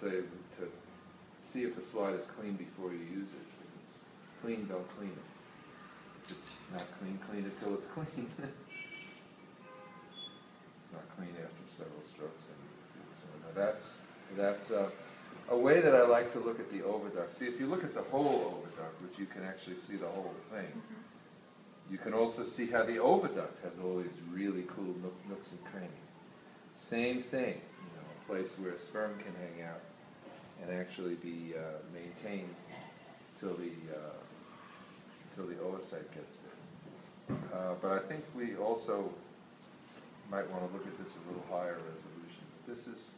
say to see if a slide is clean before you use it. If it's clean, don't clean it. If it's not clean, clean it till it's clean. It's not clean after several strokes. And so that's a way that I like to look at the oviduct. See, if you look at the whole oviduct, which you can actually see the whole thing, you can also see how the oviduct has all these really cool nooks and crannies. Same thing, a place where sperm can hang out and actually be maintained till the oocyte gets there. But I think we also might want to look at this a little higher resolution. But this is,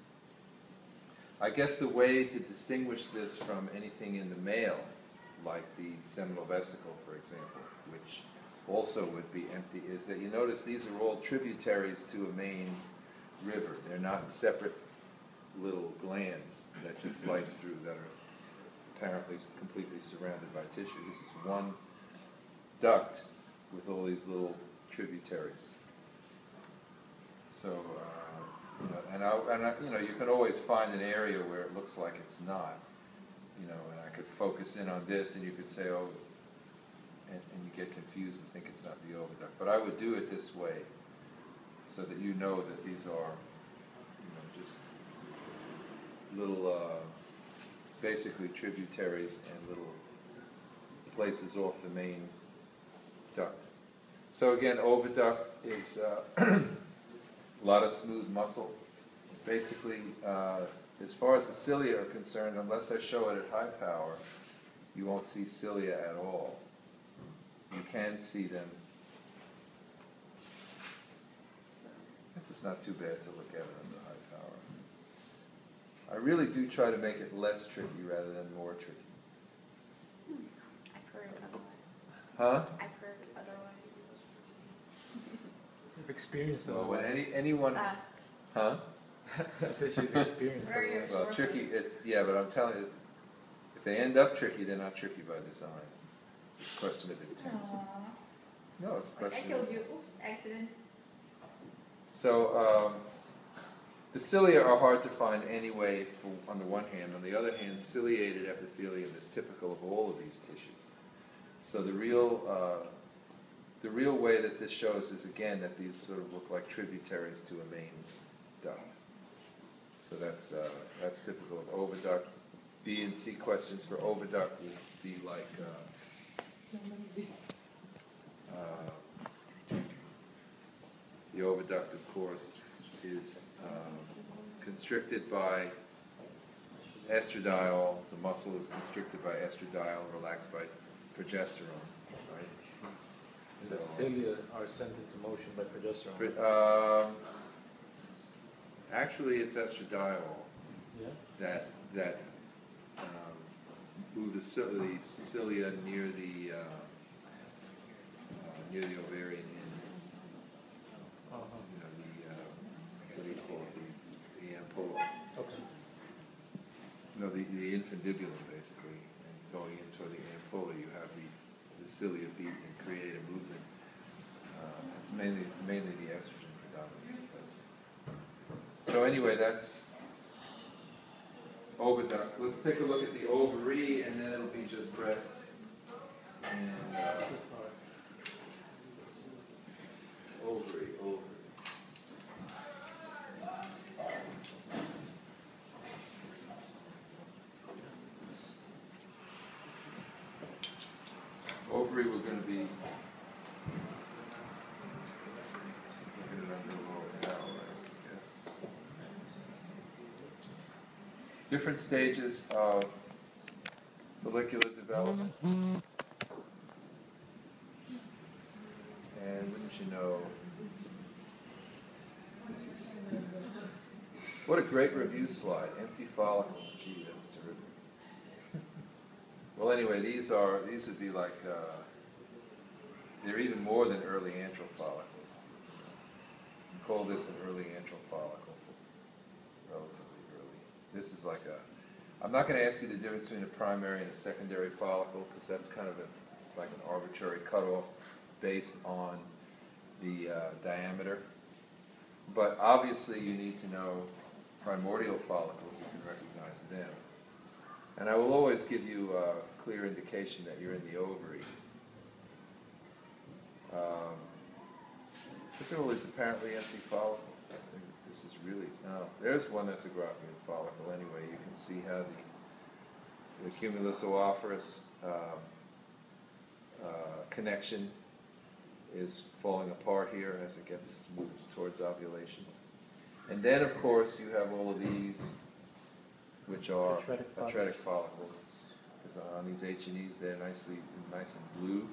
I guess, the way to distinguish this from anything in the male, like the seminal vesicle, for example, which also would be empty, is that you notice these are all tributaries to a main river. They're not separate little glands that just slice through that are apparently completely surrounded by tissue. This is one duct with all these little tributaries. So, you can always find an area where it looks like it's not, and I could focus in on this, and you could say, oh, and you get confused and think it's not the oviduct. But I would do it this way, so that you know that these are, just little, basically tributaries and little places off the main duct. So again, oviduct is a lot of smooth muscle. Basically, as far as the cilia are concerned, unless I show it at high power, you won't see cilia at all. You can see them. This is not too bad to look at it under high power. I really do try to make it less tricky rather than more tricky. I've heard otherwise. Huh? I've heard otherwise. You've experienced Well, when otherwise. anyone... Huh? That's what she's experienced otherwise. Well, tricky, yeah, but I'm telling you, if they end up tricky, they're not tricky by design. It's a question of intent. No, it's a question of intent. Oops, accident. So, the cilia are hard to find anyway, on the one hand. On the other hand, ciliated epithelium is typical of all of these tissues. So the real way that this shows is, again, that these sort of look like tributaries to a main duct. So that's typical of oviduct. B and C questions for oviduct will be like the oviduct, of course, is constricted by estradiol. The muscle is constricted by estradiol, relaxed by progesterone. Right? So the cilia are sent into motion by progesterone. Actually, it's estradiol Yeah. that move the cilia near the ovarian end. What do you call it? The ampulla. Okay. No, the infundibulum, basically. And going in toward the ampulla, you have the cilia beat and create a movement. It's mainly the estrogen predominates that does it. So anyway, that's oviduct. Let's take a look at the ovary, and then it'll be just breast. And ovary. Ovary, we're going to be looking at under the lower cow, I guess. Different stages of follicular development. And wouldn't you know, this is, what a great review slide. Empty follicles, gee, that's terrific. Well, anyway, these would be like, they're even more than early antral follicles. We call this an early antral follicle, relatively early. This is like I'm not going to ask you the difference between a primary and a secondary follicle, because that's kind of like an arbitrary cutoff based on the diameter. But obviously you need to know primordial follicles, you can recognize them. And I will always give you a clear indication that you're in the ovary. Look at all these apparently empty follicles. This is really, no, there's one that's a Graafian follicle anyway. You can see how the cumulus oophorus connection is falling apart here as it moves towards ovulation. And then, of course, you have all of these, which are atretic follicles. Because on these H and E's, they're nice and blue,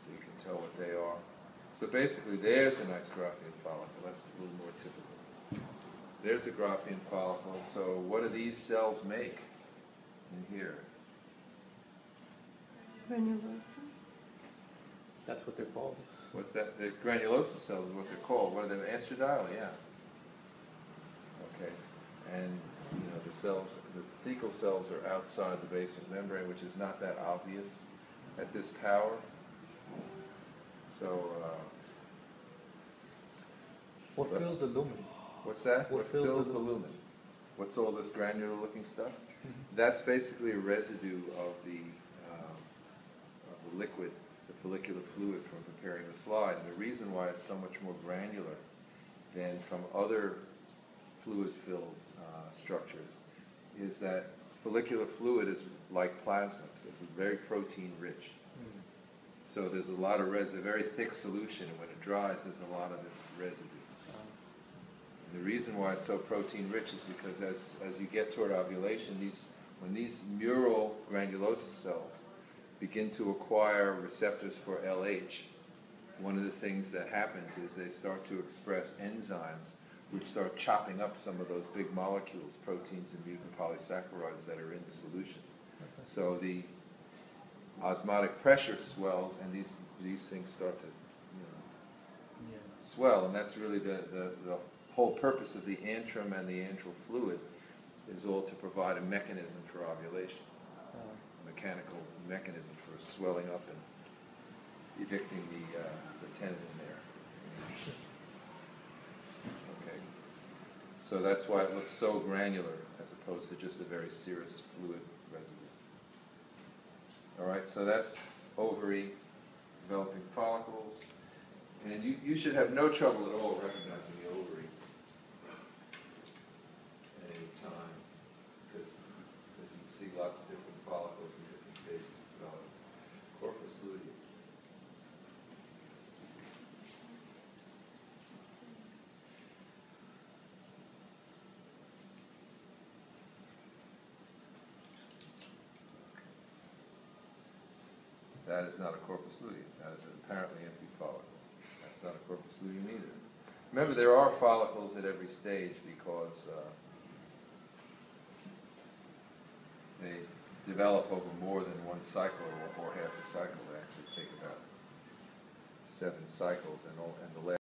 so you can tell what they are. So basically, there's a nice Graafian follicle. That's a little more typical. So there's a Graafian follicle. So what do these cells make in here? Granulosa. That's what they're called. What's that? The granulosa cells is what they're called. What are they? Estradiol, yeah. Okay. And you know, the cells, the thecal cells are outside the basement membrane, which is not that obvious at this power. So, what fills the lumen? What's that? What fills the lumen? What's all this granular-looking stuff? That's basically a residue of the liquid, the follicular fluid from preparing the slide. And the reason why it's so much more granular than from other fluid-filled structures is that follicular fluid is like plasma. It's very protein-rich. So there's a lot of a very thick solution, and when it dries, there's a lot of this residue. And the reason why it's so protein-rich is because as you get toward ovulation, when these mural granulosa cells begin to acquire receptors for LH, one of the things that happens is they start to express enzymes which start chopping up some of those big molecules, proteins and mutant polysaccharides that are in the solution. Okay. So the osmotic pressure swells, and these things start to swell, and that's really the whole purpose of the antrum and the antral fluid is all to provide a mechanism for ovulation, a mechanical mechanism for swelling up and evicting the tenon in there. Okay, so that's why it looks so granular as opposed to just a very serous fluid residue. All right, so that's ovary, developing follicles, and you should have no trouble at all recognizing the ovary at any time, because you see lots of different follicles in different stages of development. Corpus luteum. That is not a corpus luteum. That is an apparently empty follicle. That's not a corpus luteum either. Remember, there are follicles at every stage because they develop over more than one cycle or half a cycle. They actually take about 7 cycles, and the last